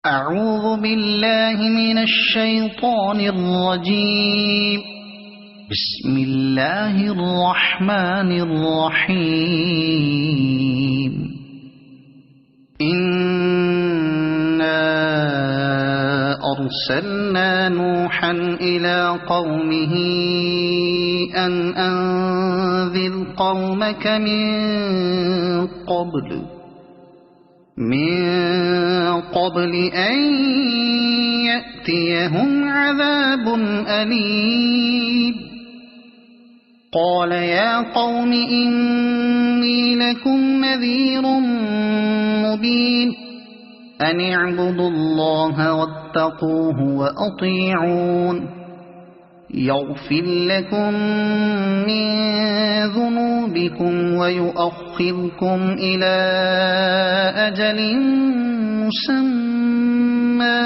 أعوذ بالله من الشيطان الرجيم. بسم الله الرحمن الرحيم. إنا أرسلنا نوحا إلى قومه أن أنذر قومك من قبل أن يأتيهم عذاب أليم. قال يا قوم إني لكم نذير مبين أن اعبدوا الله واتقوه وأطيعون يغفر لكم من ذنوبكم ويؤخركم إلى أجل مسمى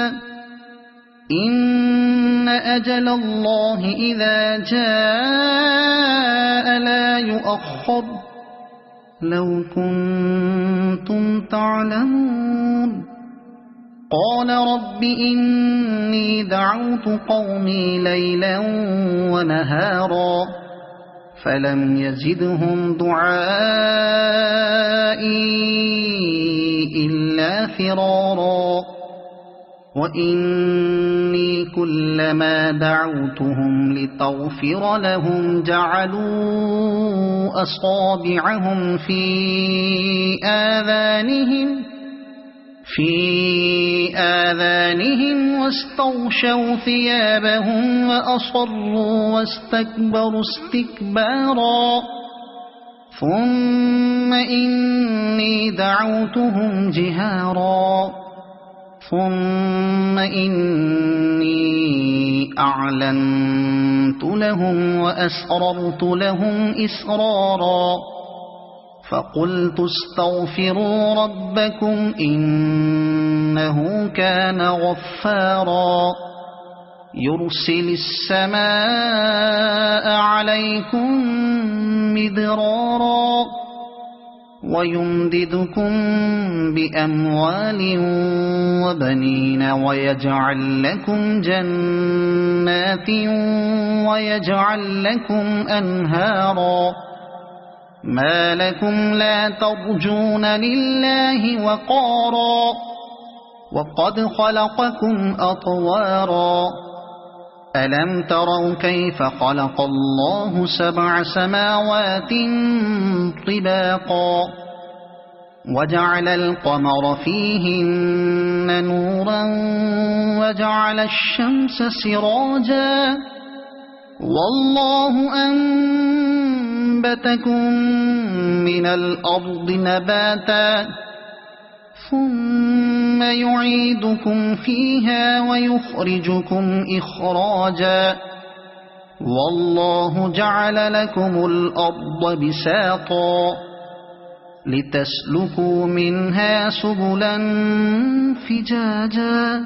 إن أجل الله إذا جاء لا يؤخر لو كنتم تعلمون. قال رب إني دعوت قومي ليلا ونهارا فلم يزدهم دعائي إلا فرارا وإني كلما دعوتهم لتغفر لهم جعلوا أصابعهم في آذانهم واستغشوا ثيابهم وأصروا واستكبروا استكبارا. ثم إني دعوتهم جهارا ثم إني أعلنت لهم وأسررت لهم إسرارا فقلت استغفروا ربكم إنه كان غفارا يرسل السماء عليكم مدرارا ويمددكم بأموال وبنين ويجعل لكم جنات ويجعل لكم أنهارا. ما لكم لا ترجون لله وقارا وقد خلقكم أطوارا. ألم تروا كيف خلق الله 7 سماوات طباقا وجعل القمر فيهن نورا وجعل الشمس سراجا والله أنبتكم من الأرض نباتا ثم يعيدكم فيها ويخرجكم إخراجا والله جعل لكم الأرض بساطا لتسلكوا منها سبلا فجاجا.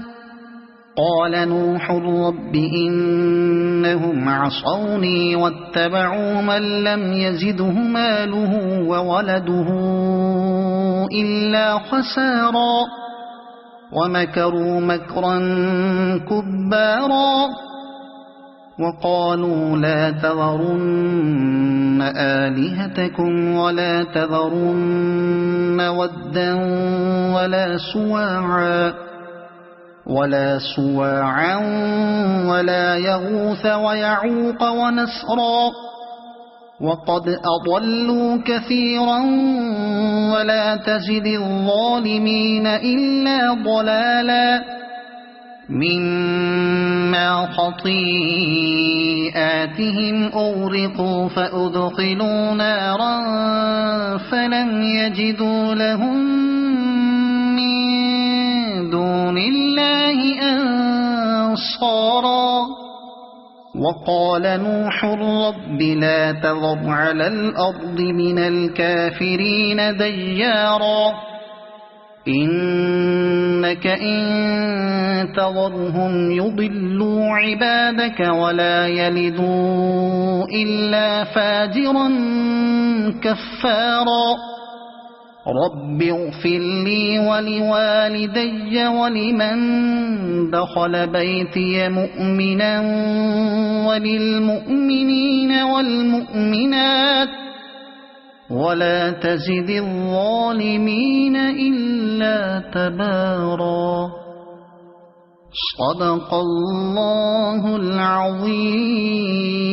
قال نوح رب إنهم عصوني واتبعوا من لم يزده ماله وولده إلا خسارا ومكروا مكرا كبارا وقالوا لا تذرن آلهتكم ولا تذرن ودا ولا سواعا ولا يغوث ويعوق ونسرا وقد أضلوا كثيرا ولا تزد الظالمين إلا ضلالا. مما خطيئاتهم أغرقوا فأدخلوا نارا فلم يجدوا لهم من دون الله أنصارا. وقال نوح رب لا تذر على الأرض من الكافرين ديارا إنك إن تذرهم يضلوا عبادك ولا يلدوا إلا فاجرا كفارا. رب اغفر لي ولوالدي ولمن دخل بيتي مؤمنا وللمؤمنين والمؤمنات ولا تزد الظالمين إلا تبارا. صدق الله العظيم.